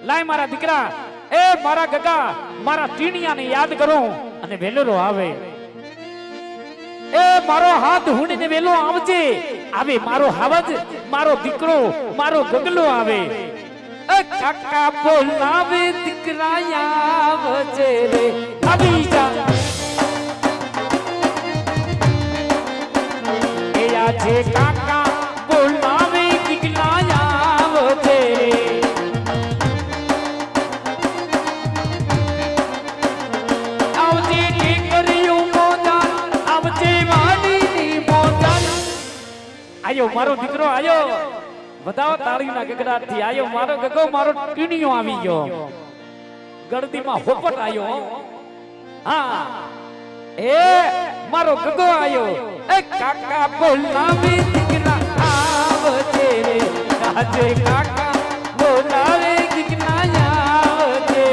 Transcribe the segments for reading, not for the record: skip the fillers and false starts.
લાય મારા દીકરા એ મારા ગગા મારા ટીણિયાને યાદ કરો અને વેલેરો આવે એ મારો હાથ હુણીને વેલો આવજે આવે મારો હાવજ મારો દીકરો મારો ગગલો આવે એ કાકા બોલાવે દીકરા આવજે રે આવી જા એ આજે કાકા બોલાવે દીકરા આવજે આવજે કે કર્યું મોજાન આવજે વાડીની મોજાન આયો મારો દીકરો આયો બધાઓ તાળીના ગગડાથી આયો મારો ગગો મારો ટીણીયો આવી ગયો ગળદીમાં હોપટ આયો હા એ મારો ગગો આયો એ કાકા બોલાવે દીકરા આવજે રે આજે કાકા બોલાવે દીકરા આવજે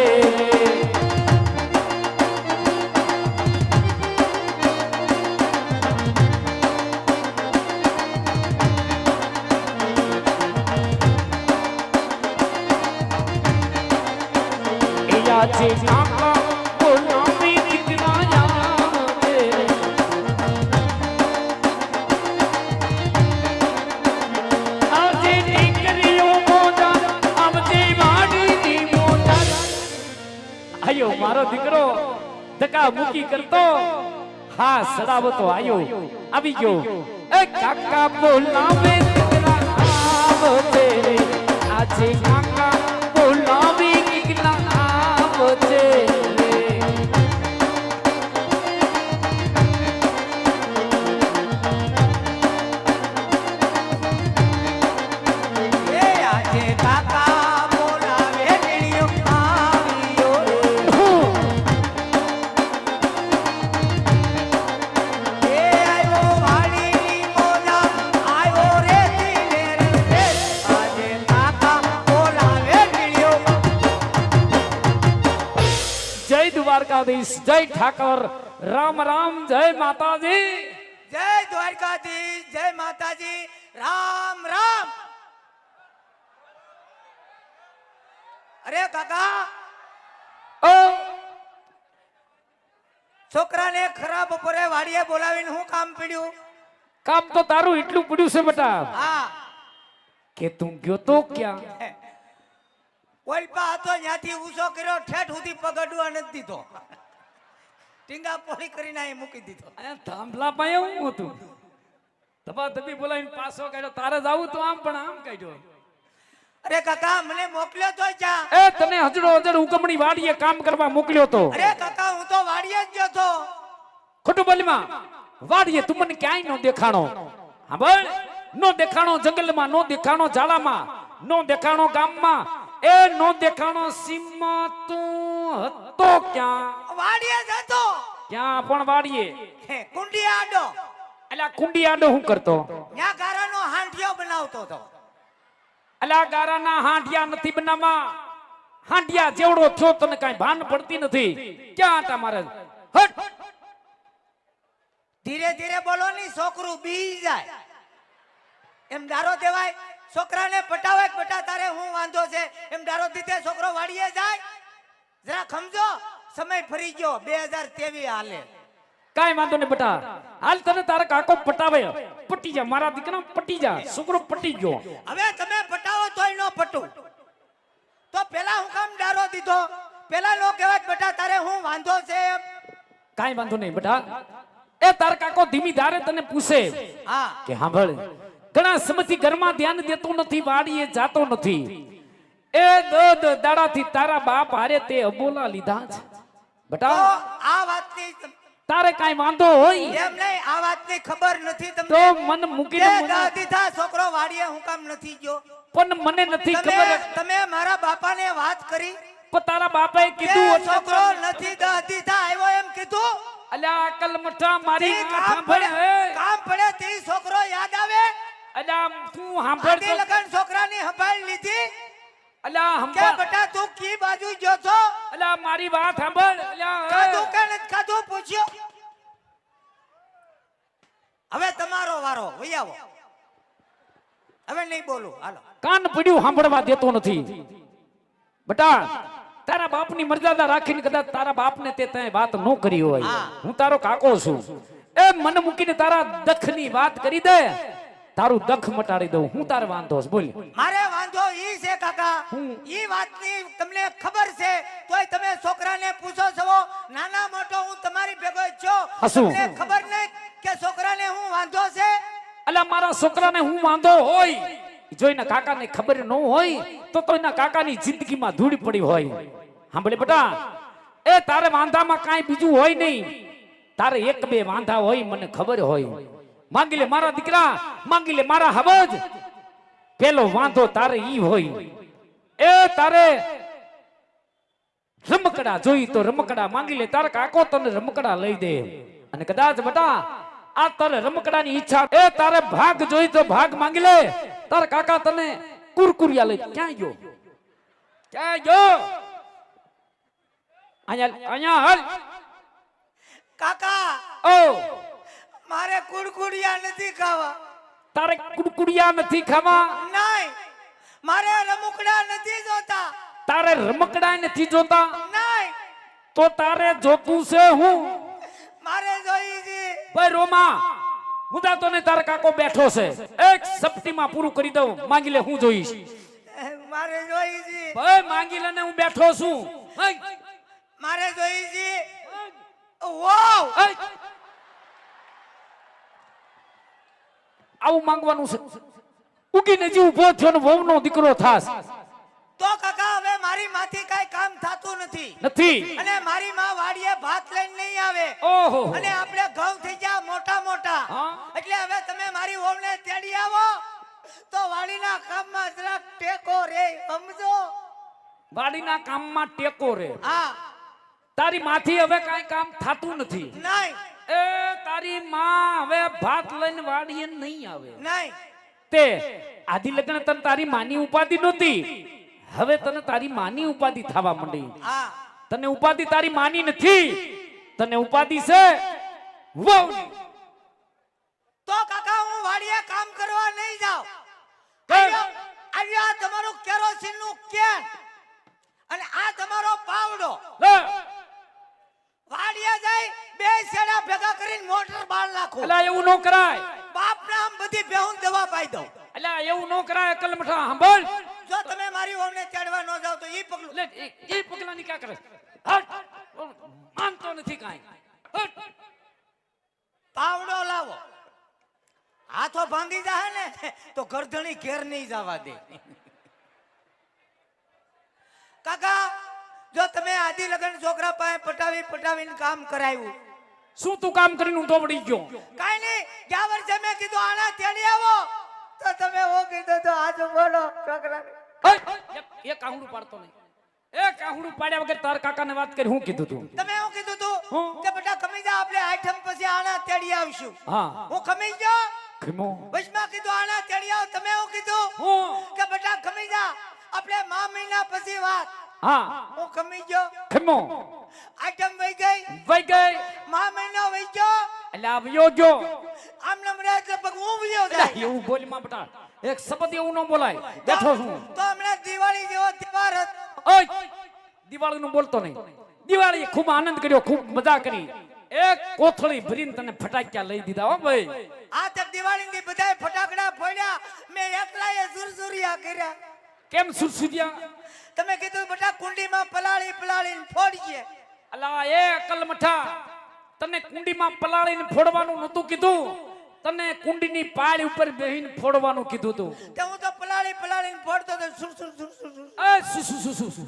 આજે કાકા બોલાવે દીકરા આવજે આવજે દીકરીઓ મોજા આવજે વાડીની મોજા આયો મારો દીકરો ધક્કા મૂકી કરતો હા સડાવતો આયો આવી ગયો એ કાકા બોલાવે દીકરા આવજે આજે કાકા બોલાવે દીકરા આવજે દ્વારકાધીશ જય ઠાકર રામ રામ જય માતાજી જય દ્વારકાધીશ જય માતાજી રામ રામ અરે કાકા ઓ છોકરાને ખરાબ બપોરે વાડીએ બોલાવીને હું કામ પડ્યું કામ તો તારું એટલું પડ્યું છે બેટા હા કે તું ગયો તો ક્યાં ઓલપા હતો ત્યાંથી ઊંચો કર્યો ઠેઠ સુધી પગડવા નથી દીધો ટીંગા પોળી કરીને અહીં મૂકી દીધો અને થાંભલા પાયે હું હતું ધબા ધબી બોલાવીને પાછો કાઢ્યો તારે જાવું તો આમ પણ આમ કાઢ્યો અરે કાકા મને મોકલ્યો તો ક્યાં એ તને હજડો હજડ હુકમણી વાડીએ કામ કરવા મોકલ્યો તો અરે કાકા હું તો વાડીએ જ ગયો તો ખોટું બોલીમાં વાડીએ તું મને ક્યાંય નો દેખાણો હા બોલ નો દેખાણો જંગલમાં નો દેખાણો ઝાડામાં નો દેખાણો ગામમાં એ નો દેખાણો સીમમાં તું હતો ક્યાં વાડીએ જતો ક્યાં પણ વાડીએ કુંડી આડો અલ્યા કુંડી આડો હું કરતો ત્યાં ગારાનો હાંડિયો બનાવતો હતો અલ્યા ગારાના હાંડિયા નથી બનાવવા હાંડિયા જેવડો થયો તને કાઈ ભાન પડતી નથી ક્યાં હતા મારે હટ ધીરે ધીરે બોલો ની છોકરું બી જાય એમ દારો દેવાય છોકરાને પટાવે બેટા તારે હું વાંધો છે એમ દારો દીધે છોકરો વાડીએ જાય જરા સમજો સમય ફરી ગયો 2023 હાલે કાઈ વાંધો નહીં બેટા હાલ તને તારા કાકો પટાવે પટી જા મારા દીકરા પટી જા છોકરો પટી ગયો હવે તમે પટાવો તોય નો પટું તો પેલા હું કામ દારો દીધો પેલા નો કહેવાય બેટા તારે હું વાંધો છે કાઈ વાંધો નહીં બેટા એ તારા કાકો ધીમી ધારે તને પૂછે હા કે સાંભળ ઘણા સમયથી ઘરમાં ધ્યાન દેતો નથી વાડીએ જાતો નથી એ દાડાથી તારા બાપ હારે તે અબોલા લીધા છે બેટા આ વાતની તારે કાઈ વાંધો હોય એમ નહીં આ વાતની ખબર નથી તમને તો મન મૂકીને દીધા છોકરો વાડીએ હું કામ નથી ગયો પણ મને નથી ખબર તમે મારા બાપાને વાત કરી પણ તારા બાપાએ કીધું છોકરો નથી દીધા આવ્યો એમ કીધું અલ્યા અકલ મઠા મારી કામ પડે તે છોકરો યાદ આવે અલ્યા તું સાંભળ તો લગન છોકરાની સંભાળ લીધી અલ્યા કે સંભાળ બેટા તું કી બાજુ ગયો છો અલ્યા મારી વાત સાંભળ અલ્યા કાધું કે નથી કાધું પૂછ્યો હવે તમારો વારો વઈ આવો હવે નહીં બોલું હાલો કાન પડ્યું સાંભળવા દેતો નથી બટા તારા બાપની મર્યાદા રાખીને કદાચ તારા બાપને તે તય વાત ન કરી હોય, હા. હું તારો કાકો છું, એ મન મૂકીને તારા દખની વાત કરી દે, તારું દખ મટાડી દઉં, હું તારે વાંધો છે બોલ. મારે વાંધો ઈ છે કાકા, ઈ વાતની તમને ખબર છે તોય તમે છોકરાને પૂછો છો. નાના મોટો હું તમારી ભેગો જ છું. હસું. તમને ખબર નહીં કે છોકરાને હું વાંધો છે? અલા મારા છોકરાને હું વાંધો હોય, જોઈને કાકાને ખબર ન હોય તો એના કાકાની જિંદગીમાં ધૂળ પડી હોય. સાંભળે બેટા, એ તારે વાંધામાં કાંઈ બીજું હોય નહીં, તારે એક બે વાંધા હોય મને ખબર હોય. માંગી લે મારા દીકરા, માંગી લે મારા હવજ, પેલો વાંધો તારે ઈ હોય, એ તારે રમકડા જોઈ તો રમકડા માંગી લે, તારા કાકો તને રમકડા લઈ દે. અને કદાચ બેટા આ તારે રમકડાની ઈચ્છા, એ તારે ભાગ જોઈ તો ભાગ માંગી લે, તારા કાકા તને કુરકુરિયા લઈ. ક્યાં ગયો, ક્યાં ગયો? અહીંયા અહીંયા હાલ. કાકા ઓ મારે કુડકુડિયા નથી ખાવા. તારે કુરકુરિયા નથી ખાવા, નહીં, મારે રમકડા નથી જોતા. તારે રમકડા નથી જોતા, નહીં, તો તારે જોતું છે હું? મારે જોઈ છે. ભાઈ રોમા, હું તો ને તારા કાકો બેઠો છે, એક સપટીમાં પૂરું કરી દઉં, માંગી લે, હું જોઈશ. મારે જોઈ છે. ભાઈ માંગી લે ને હું બેઠો છું. ભાઈ, મારે જોઈ છે. વાવ, ભાઈ. આવું માંગવાનું છે? ઉગીને જે ઊભો થયો ને વહુનો દીકરો થાસ તો કાકા હવે મારી માંથી કઈ કામ થાતું નથી. નથી. અને મારી માં વાડીએ ભાત લઈને નહીં આવે. ઓહો. અને આપણે ઘઉં થઈ ગયા મોટા મોટા. હા. એટલે હવે તમે મારી વહુને તેડી આવો તો વાડીના કામમાં જરાક ટેકો રે, સમજો? વાડીના કામમાં ટેકો રે. હા. તારી માથી હવે કાંઈ કામ થાતું નથી. નહીં, એ તારી માં હવે ભાત લઈને વાડીએ નહીં આવે. નહીં. તે આદિ લગ્ન તને તારી માની ઉપાધિ નહોતી, હવે તને તારી માની ઉપાધિ થવા માંડી. હા. તને ઉપાધિ તારી માની નથી, તને ઉપાધિ છે વહુની. તો કાકા હું વાડીએ કામ કરવા નહીં જાઉં. કેમ? આ તમારું કેરોસીન નું કેન અને આ તમારો પાવડો. લે, વાડીએ જઈ બે શેડા ભેગા કરીને મોટર બાળ નાખો. અલા એવું ન કરાય. બાપ નામ બધી બેહું દવા પાઈ દઉં. અલા એવું ન કરાય. અકલ મઠા સાંભળ. જો તમે મારી વહુને તેડવા ન જાવ તો ઈ પગલું. લે, એ પગલાની ક્યાં કરે? હટ. માનતો નથી કાંઈ. હટ. પાવડો લાવો. હાથો ભાંગી જાય ને તો ગરદણી ઘેર નહીં જવા દે. કાકા જો તમે આદિ લગન છોકરા પાસે પટાવીને કામ કરાવ્યું. શું તું કામ કરીને ઊંધો પડી ગયો? કાઈ નહીં, ગયા વર્ષે મેં કીધું આના તેડી આવો તો તમે હું કીધું તો આજુ બોલો છોકરાને. હટ. એક કાહુડું પાડતો નહીં. એક કાહુડું પાડ્યા વગર તાર કાકાને વાત કરી. હું કીધું તું? તમે હું કીધું તું હું? કે બેટા ખમી જા, આપણે આઈટમ પછી આના તેડી આવશું. હા. હું ખમી ગયો. ખીમો. વચમાં કીધું આના તેડી આવ. તમે હું કીધું હું? કે બેટા ખમી જા, આપણે મા મહિના પછી વાત. હા. હું ખમી ગયો. ખીમો. આઈટમ વઈ ગઈ, વઈ ગઈ. મા મહિનો વઈ ગયો. એટલે આવ્યો ગયો. આમ નમરે એટલે પગ હું વયો એટલે જાય. એવું બોલ માં બટા. એક શબ્દ એવું ન બોલાય. બેઠો છું. તો હમણાં દિવાળી જેવો તહેવાર હતો. ઓય, દિવાળીનું બોલતો નહીં. દિવાળીએ ખૂબ આનંદ કર્યો, ખૂબ મજા કરી. એક કોથળી ભરીને તને ફટાક્યા લઈ દીધા હો ભાઈ. આ તક દિવાળીની બધાય ફટાકડા ફોડ્યા, મેં એકલાએ સુરસુરિયા કર્યા. કેમ સુરસુરિયા? તમે કીધું બેટા કુંડીમાં પલાળીને ફોડીએ. અલા એ અકલ મઠા, તને કુંડીમાં પલાળીને ફોડવાનું નહોતું કીધું, તને કુંડીની પાળ ઉપર બેહીને ફોડવાનું કીધું તું. તે હું તો પલાળીને ફોડતો તો સુર. એ સુ.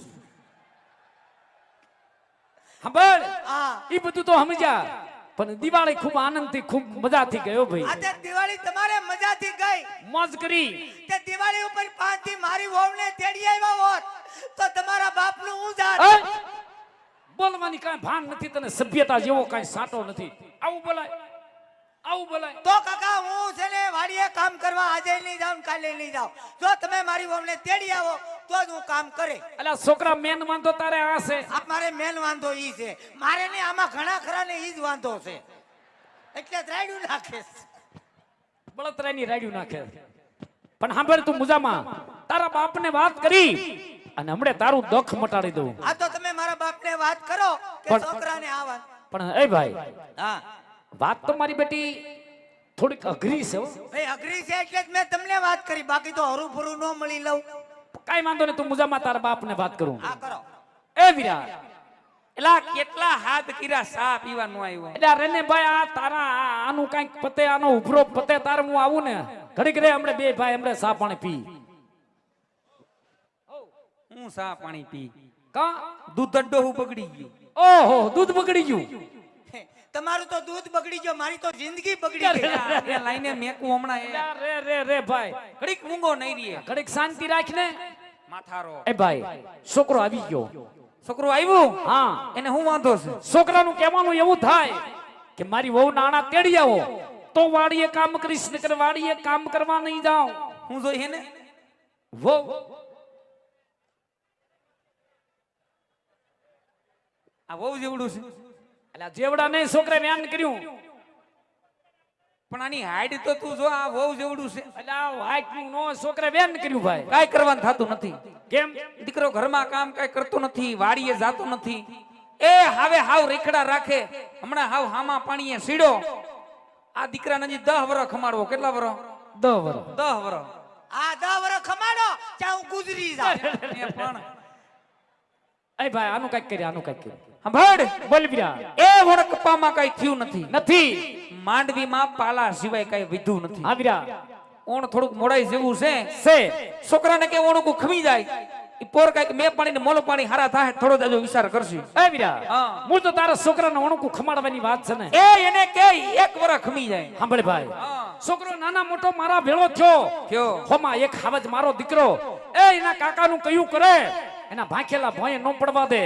સાંભળ, હા. ઈ બધું તો સમજ્યા, પણ દિવાળી ખૂબ આનંદથી ખૂબ મજાથી ગયો ભાઈ. આ તે દિવાળી તમારે મજાથી ગઈ. મોજ કરી. તે દિવાળી ઉપર 5 થી મારી વહુને તેડી આવ્યા હોત તો તમારા બાપનું હું જાત. એ, બોલવાની કાંઈ ભાન નથી તને, સભ્યતા જેવો કાંઈ સાટો નથી. આવું બોલાય? આવું બોલાય? તો કાકા હું છે ને વાડીએ કામ કરવા આજે નહીં જાઉં, કાલે નહીં જાઉં. જો તમે મારી વહુને તેડી આવો તો જ હું કામ કરે. અલા છોકરા મેન વાંધો તારે આ છે. આ મારે મેન વાંધો ઈ છે. મારે ને આમાં ઘણા ખરા ને ઈ જ વાંધો છે. એટલે રાડ્યું નાખે. બળતરાની રાડ્યું નાખે. પણ સાંભળ તું મુજામાં, તારા બાપને વાત કરી અને હમણે તારું દખ મટાડી દઉં. આ તો તમે મારા બાપને વાત કરો કે પણ- છોકરાને આવા. પણ એ ભાઈ હા વાત તો મારી બેટી થોડીક અઘરી છે હો. ભાઈ અઘરી છે એટલે જ મેં તમને વાત કરી, બાકી તો હરું ફરું ન મળી લઉં. કાઈ વાંધો નહીં, તું મુજામાં તારા બાપને વાત કરું. હા કરો. એ વીરા, એલા કેટલા હાથ કીરા સા પીવા નો આવ્યો. એટલે આ રેને ભાઈ આ તારા આનું કાંઈક પતે, આનો ઉભરો પતે તારે હું આવું ને ઘડીક રે હમણે બે ભાઈ હમણે સા પાણી પી. હું સા પાણી પી, કા દૂધ ડોહું બગડી ગયું. ઓહો દૂધ બગડી ગયું. તમારું તો દૂધ બગડી ગયો, મારી તો જિંદગી બગડી ગઈ. આ લાઈને મેકું હમણાં એ એટલે રે રે રે ભાઈ ઘડીક મૂંગો નહીં રીએ. ઘડીક શાંતિ રાખ ને. માથારો એ ભાઈ છોકરો આવી ગયો. છોકરો આવ્યું, હા એને હું વાંધો છે? છોકરાનું કહેવાનું એવું થાય કે મારી વહુ નાણા તેડી આવો તો વાડીએ કામ કરીશ, નકર વાડીએ કામ કરવા નહીં જાઉં. હું જોઈ હે ને વહુ આ વહુ જેવડું છે, એટલે જેવડા નહીં છોકરે વ્યાન કર્યું. પણ આની હાઈટ તો તું જો આ વહુ જેવડું છે. એટલે આ વાઈટનું નો છોકરે વ્યાન કર્યું ભાઈ. કાઈ કરવાનું થતું નથી. કેમ? દીકરો ઘરમાં કામ કાઈ કરતો નથી, વાડીએ જાતો નથી. એ હાવે હાવ રેખડા રાખે. હમણાં હાવ હામા પાણીએ સીડો. આ દીકરાને હજી 10 વર્ષ ખમાડવો. કેટલા વર્ષ? 10 વર્ષ. 10 વર્ષ. આ 10 વર્ષ ખમાડો ત્યાં હું ગુજરી જાઉં. એ પણ એ ભાઈ આનું કઈક કરી, આનું કઈક કરી. સાંભળ, બોલ બીરા. એ વણકપામાં કઈ થયું નથી. નથી. માંડવીમાં પાલા સિવાય કઈ વિધું નથી. હા બીરા ઓણ થોડુંક મોડાઈ જેવું છે. છે. છોકરાને કે ઓણું ખમી જાય, ઈ પોર કઈક મેં પાણી ને મોલો પાણી હારા થાય થોડો જાજો વિચાર કરશે. એ બીરા હા. હું તો તારા છોકરાને ઓણકું ખમાડવાની વાત છે ને. એ એને કે 1 વર્ષ ખમી જાય. સાંભળ ભાઈ, હા. છોકરો નાના મોટો મારા ભેળો થયો. થયો. હોમાં એક હાવજ મારો દીકરો એ એના કાકાનું કયું કરે, એના ભાંખેલા ભોંય ન પડવા દે.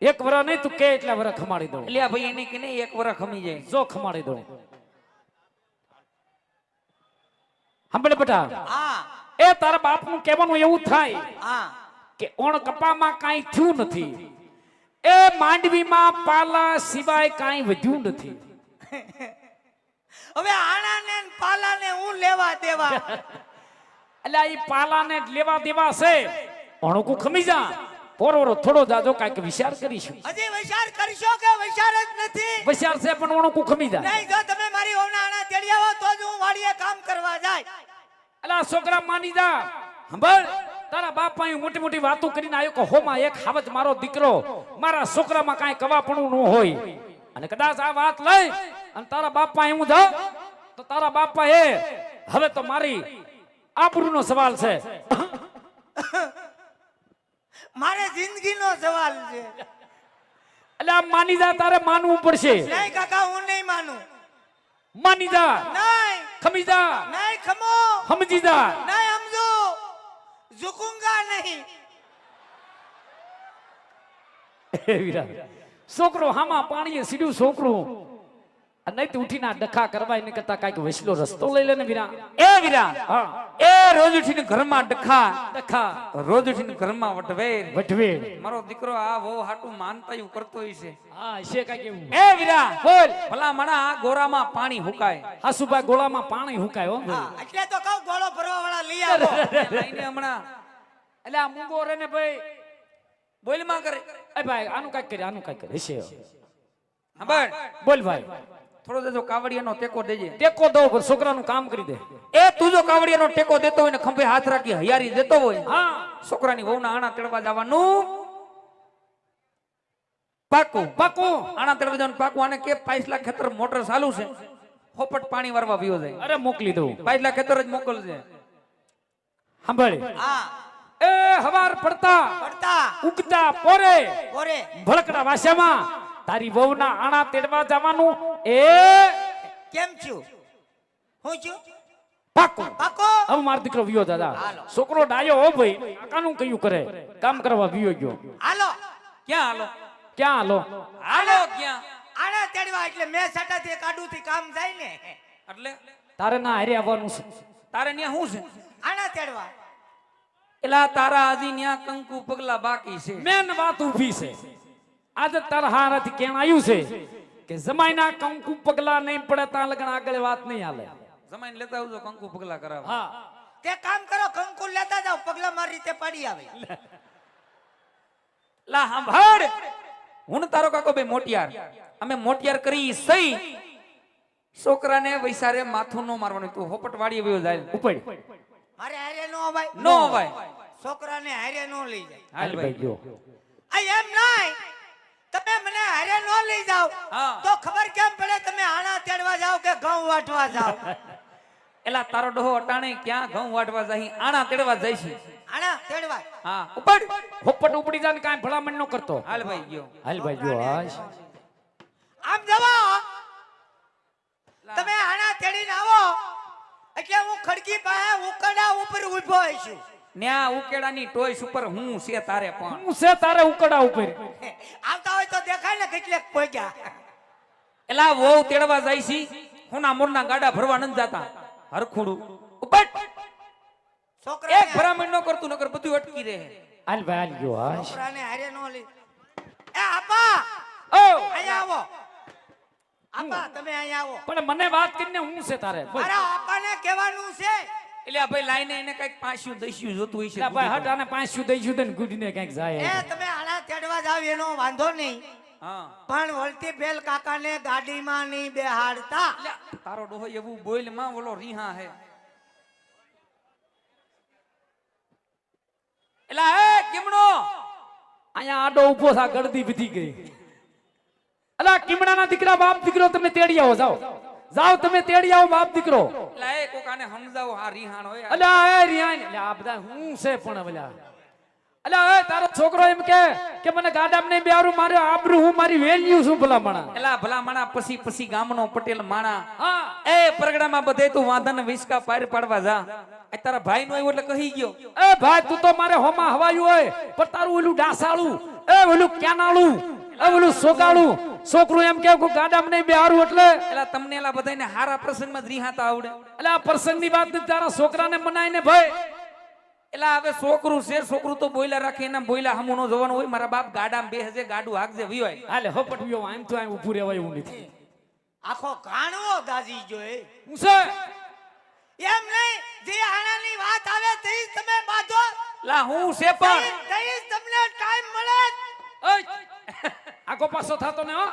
1 વર્ષ નહીં તું કે એટલા વર્ષ ખમાડી દઉં. એટલે આ ભાઈ એને કે નહીં 1 વર્ષ ખમી જાય. જો ખમાડી દઉં. સાંભળ બેટા, હા એ તારા બાપનું કહેવાનું એવું થાય હા કે ઓણ કપામાં કાંઈ થયું નથી, એ માંડવીમાં પાલા સિવાય કાંઈ વધ્યું નથી. હવે આણાને ને પાલાને હું લેવા દેવા. એટલે આ ઈ પાલાને જ લેવા દેવા છે. ઓણકું ખમી જા, પોરો થોડો જાજો કાંઈક વિચાર કરીશું. હજી વિચાર કરશો કે વિચાર જ નથી? વિચાર છે પણ ઓણકું ખમી જા. નહીં, જો તમે મારી ઓના આણા તેડી આવો તો જ હું વાડીએ કામ કરવા જાય. એટલે આ છોકરા માની જા. સાંભળ, તારા બાપ અહીં મોટી મોટી વાતો કરીને આવ્યો કે હોમાં એક હાવજ મારો દીકરો, મારા છોકરામાં કાંઈ કવાપણું ન હોય. અને કદાચ આ વાત લઈ અને તારા બાપા હું જાઉં તો તારા બાપા એ હવે તો મારી આબરૂનો સવાલ છે. મારે જિંદગીનો સવાલ છે. એટલે આ માની જા, તારે માનવું પડશે. નહીં કાકા, હું નહીં માનું. માની જા, નહીં ખમી જા, નહીં ખમો, સમજી જા. નહીં સમજો, ઝુકુંગા નહીં. હે વીરા, છોકરો હામાં પાણીએ સીડ્યું છોકરું, અને નહીં તો ઉઠીને આ ડખા કરવા એને કરતા કાંઈક વસલો રસ્તો લઈ લે ને વીરા. એ વીરા, હા એ રોજ ઉઠીને ઘરમાં ડખા, ડખા રોજ ઉઠીને ઘરમાં વટવેર. વઢવેડ. મારો દીકરો આ વહુ હાટું માનતા એવું કરતો હોય છે. હા છે કાંઈક એવું. એ વીરા, બોલ. ભલા મણા આ ગોરામાં પાણી હુકાય. હાસુભાઈ ગોળામાં પાણી હુકાય હો. હા, એટલે તો કહું ગોળો ભરવા વાળા લઈ આવો. લઈને હમણાં એટલે આ મૂંગો રે ને ભાઈ, બોલમાં કરે. એ ભાઈ આનું કાંઈક કરે, આનું કાંઈક કરે. હશે. સાંભળ, બોલ ભાઈ. થોડો દેજો કાવડિયાનો ટેકો દેજે. ટેકો દો પણ છોકરાનું કામ કરી દે. એ તું જો કાવડિયાનો ટેકો દેતો હોય ને ખંભે હાથ રાખી હૈયારી દેતો હોય, હા છોકરાની વહુના આણા તેડવા જવાનું પાકું. પાકું. આણા તેડવા જવાનું પાકું. આને કે પાછલા ખેતર મોટર ચાલુ છે, ફોપટ પાણી વારવા વિયો જાય. અરે મોકલી દઉં. પાછલા ખેતર જ મોકલજે. સાંભળ, હા, એ હવાર પડતા પડતા ઉગતા પોરે ઓરે ભળકડા વાસ્યામાં તારી વહુના આણા તેડવા જવાનું. એ કેમ છું? હું છું પાકું. પાકો. હવે મારો દીકરો વિયો દાદા. હાલો. છોકરો ડાયો હો ભાઈ, કાકાનું કયું કરે, કામ કરવા વિયો ગયો. હાલો ક્યાં હાલો? ક્યાં હાલો? હાલો ક્યાં? આણા તેડવા. એટલે મેં સટાથી કાડુથી કામ જાય ને, એટલે તારે ના હારે આવવાનું છે. તારે ન્યા શું છે? આણા તેડવા. એલા તારા હજી ન્યા કંકુ પગલા બાકી છે. મેન વાત ઊભી છે. આજે તારા હારાથી કેણ આવ્યું છે કે જમાઈના કંકુ પગલા નહીં પડે ત્યાં લગન આગળ વાત નહીં હાલે. જમાઈને લેતા આવજો કંકુ પગલા કરાવવા. હા તે કામ કરો, કંકુ લેતા જાઓ, પગલા મારી રીતે પાડી આવે. લા સાંભળ, હું ને તારો કાકો બે મોટિયાર, અમે મોટિયાર કરી સહી. છોકરાને વૈસારે માથું નો મારવાનું, તું હોપટ વાળી વયો જાય. ઉપર મારે હારે નો અવાય નો અવાય. છોકરાને હારે નો લઈ જાય હાલ ભાઈ ગયો આ એમ નહીં તમે મને હારે નો લઈ જાઓ હા. તો ખબર કેમ પડે તમે આણા તેડવા જાઓ કે ઘઉં વાટવા જાઓ એલા તારો ડોહો અટાણે ક્યાં ઘઉં વાટવા જાય, આણા તેડવા જાય છે. આણા તેડવા હા ઉપર હોપટ ઉપડી જાય ને કાંઈ ભલામણ ન કરતો. હાલ ભાઈ ગયો. હાલ ભાઈ ગયો હાશ. આમ જવા તમે આણા તેડીને આવો એટલે હું ખડકી પાસે ઉકરડા ઉપર ઊભો છું ન્યા ઉકેડાની ટોઈસ ઉપર હું છે તારે પણ. હું છે તારે ઉકડા ઉપર. આવતા હોય તો દેખાય ને કેટલેક પહોંચ્યા એલા વહુ તેડવા જાય છે, હોના મોરના ગાડા ભરવા નથી જાતા. હરખુડું ઉપર છોકરા એક ભરામણ ન કરતું, નકર બધું અટકી રહે. હાલ ભાઈ હાલ ગયો હાશ. છોકરાને હારે નો લઈ એ આપા ઓ અહીંયા આવો આપા તમે અહીંયા આવો પણ મને વાત કરીને હું છે તારે બોલ. મારા આપાને કહેવાનું છે એટલે આ ભાઈ લાઈને એને કઈક પાછું દઈશું જોતું હોય એટલે ભાઈ હટ છે. આને 500 દઈશું તને ગુડીને કંઈક જાય. એ તમે આણા તેડવા જાવ એનો વાંધો નહીં હા પણ વળતી બેલ કાકાને ગાડીમાં નહીં બેહાડતા એટલે તારો ડોહો એવું બોલ માં ઓલો રીહા હે. એલા એ કેમણો અહીંયા આડો ઊભો થા, ગળદી વધી ગઈ. અલા કિમડાના દીકરા બાપ દીકરો તમે તેડી આવો, જાઓ જાઓ તમે તેડી આવો બાપ દીકરો. એલા એ કોકાને સમજાવો, આ રીહાણ હોય. અલા એ રિયાન એટલે આ બધા હું છે પણ વલા. અલા એ તારો છોકરો એમ કે મને ગાડામાં નહીં બેહારું, મારે આબરૂ હું મારી વેલ્યુ શું ભલા માણા. એલા ભલા માણા પછી પછી ગામનો પટેલ માણા. હા એ પરગડામાં બધે તું વાંધાને વિસકા પાર પાડવા જા. આ તારા ભાઈ નો આવ્યો એટલે કહી ગયો. એ ભાઈ તું તો મારે હોમાં હવાયું હોય પણ તારું ઓલું ડાસાળું એ ઓલું કેનાળું એ ઓલું સોગાળું છોકરું એમ કે ગાડામાં નહીં બેહારું એટલે એલા તમને એલા બધાને હારા પ્રસંગમાં જ રીહાતા આવડે. એટલે આ પ્રસંગની વાત નથી, તારા છોકરાને મનાઈને ભાઈ. એલા હવે છોકરું છે, છોકરું તો બોયલા રાખે, એના બોયલા હમું નો જોવાનું હોય. મારા બાપ ગાડામાં બેહજે, ગાડું હાકજે વિયોય. હાલે હોપટ વિયો આમ તો આમ ઊભું રહેવાય એવું નથી. આખો કાણવો દાજી જોઈ હું છે એમ નહીં જે આણાની વાત આવે તે જ તમે બાંધો લા હું છે પણ તે જ તમને ટાઈમ મળે ઓય આગો પાછો થાતો ને હો.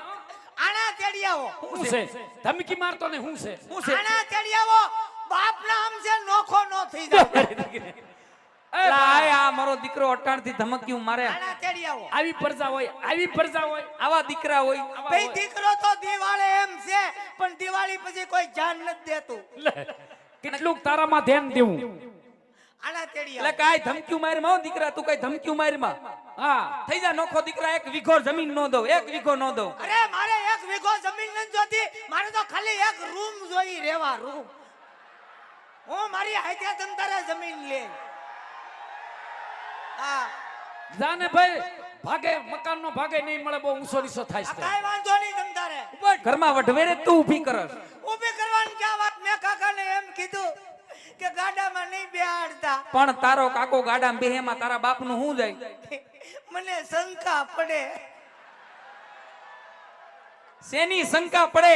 આણા તેડી આવો હું છે ધમકી મારતો ને હું છે હું છે આણા તેડી આવો બાપ નામ છે નોખો નો થઈ જાય એ લા આ મારો દીકરો અટાણથી ધમક્યું મારે. આણા તેડી આવો આવી પ્રજા હોય, આવી પ્રજા હોય. આવા દીકરા હોય. ભઈ દીકરો તો દિવાળે એમ છે પણ દિવાળી પછી કોઈ ધ્યાન નથી દેતું લે, કેટલુંક તારામાં ધ્યાન દેવું. આણા તેડી એટલે આવો કાઈ ધમક્યું મારી માં દીકરા, તું કઈ ધમક્યું મારી માં હા થઈ જા નોખો દીકરા. એક વીઘો જમીન નો દઉં, એક વીઘો નો દઉં. અરે મારે એક વીઘો જમીન નથી જોતી, મારે તો ખાલી એક રૂમ જોઈ રહેવા રૂમ. હું મારી હાથે તમ તારે જમીન લે હા જાને ભાઈ ભાગે મકાન નો ભાગે નહીં મળે, બહુ ઊંચો નીચો થાય છે. કાઈ વાંધો નહીં તમ તારે ઘરમાં વઢવેરે તું ઊભી કરસ. ઊભી કરવાની ક્યાં વાત, મેં કાકાને એમ કીધું કે ગાડામાં નહીં બેહાડતા. પણ તારો કાકો ગાડામાં બેહેમાં તારા બાપ નું શું જાય? મને શંકા પડે. શેની શંકા પડે?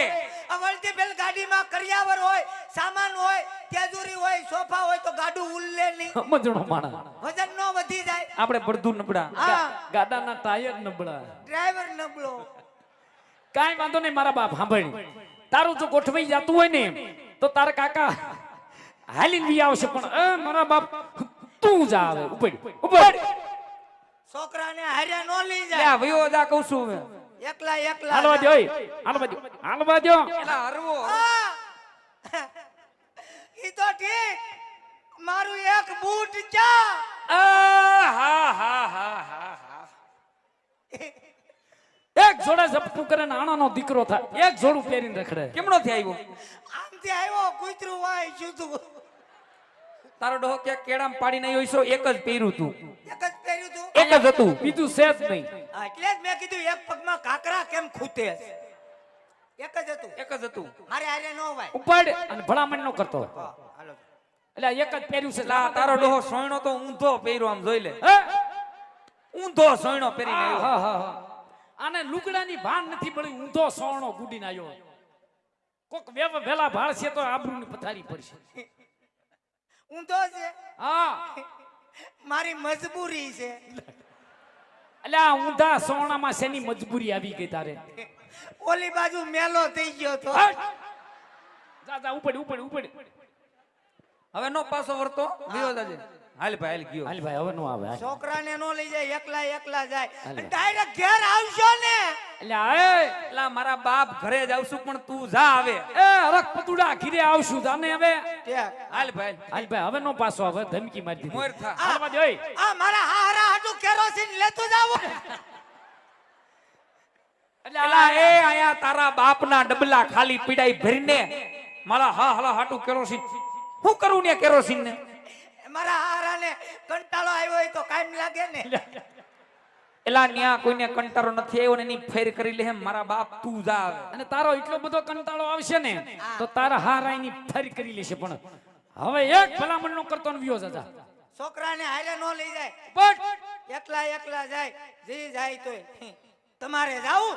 આ વળતી બેલ ગાડીમાં કરિયાવર હોય, સામાન હોય, તેજુરી હોય, સોફા હોય તો ગાડું ઉલ્લે નહીં, સમજણો માણા. વજન નો વધી જાય. આપણે બળદું નબળા. હા ગાડાના ટાયર નબળા. ડ્રાઈવર નબળો. કાઈ વાંધો નહીં મારા બાપ, સાંભળ. તારું જો ગોઠવાઈ જતું હોય ને તો તારા કાકા હાલીને બી આવશે, પણ એ મારા બાપ તું જા આવે ઉપર ઉપર. છોકરાને હાર્યા નો લઈ લે જાય, વયો જા કહું છું હવે. એકલા એકલા હાલવા દો, ઓય હાલવા દો, હાલવા દો. એલા હરવો. હા. ઈ તો ઠીક, મારું એક બૂટ ચા આ હા હા હા હા હા. એક જોડે ઝપટું કરે ને આણાનો દીકરો થાય, એક જોડું પહેરીને રખડે. કેમનો થી આવ્યો? આમથી આવ્યો કૂતરું વાય જુતું તારો ડોહો ક્યાંક કેળામાં પાડીને આવ્યો હશો, એક જ પહેર્યું તું, એક જ પહેર્યું તું. એક જ હતું. બીજું છે જ નહીં. હા, એટલે જ મેં કીધું એક પગમાં કાકરા કેમ ખૂટે છે. એક જ હતું, એક જ હતું. મારે હારે નો વાય. ઉપાડ અને ભલામણ ન કરતો. હા, હાલો. એટલે એક જ પહેર્યું છે. લા તારો ડોહો સોયણો તો ઊંધો પહેર્યો, આમ જોઈ લે. હે? ઊંધો સોયણો પહેરીને હા, આવ્યો. હા, હા. આને લુગડાની ભાન નથી પડી, ઊંધો સોણો ગુડીને આવ્યો. કોક વેલા ભાળ છે તો આબરૂની પથારી પડશે. ઊંધો છે, હા મારી મજબૂરી છે. એટલે એટલે આ ઊંધા સોણામાં શેની મજબૂરી આવી ગઈ તારે? ઓલી બાજુ મેલો થઈ ગયો તો હટ! જા જા ઉપડ ઉપડ ઉપડ. હવે નો પાછો વર્તો વિયો જાજે. હાલ ભાઈ હાલ ગયો. હાલ ભાઈ હવે નો આવે. હાલ. છોકરાને નો લઈ જાય, એકલા એકલા જાય. હાલે. ડાયરેક્ટ ઘેર આવશો ને. એટલે એ એલા મારા બાપ ઘરે જ આવશું પણ તું જા આવે. એ હરખ પતુડા ઘીરે આવશું જાને હવે. ઠેક. હાલ ભાઈ હાલ ભાઈ હવે નો પાછો હવે ધમકી મારી દીધી. મોર થા. હાલવા દે ઓય. આ મારા હારા હાટુ કેરોસીન લેતો જાવ. એટલે એલા આ એ આયા તારા બાપના ડબલા ખાલી પીડાઈ ભરીને મારા હા હલા હાટુ કેરોસીન હું કરું ને કેરોસીન ને? મારા હારાને કંટાળો આવ્યો હોય તો કામ લાગે ને. એલા ન્યા કોઈને કંટારો નથી આવ્યો ને એની ફેર કરી લે મારા બાપ તું જા આવે. અને તારો એટલો બધો કંટાળો આવશે ને તો તારા હારાઈની ફરી કરી લેશે. પણ હવે એક ભલામણ નો કરતો ને વિયો જાજા. છોકરાને હારે નો લઈ જાય, બટ એકલા એકલા જાય. જી જાય તોય તમારે જાવું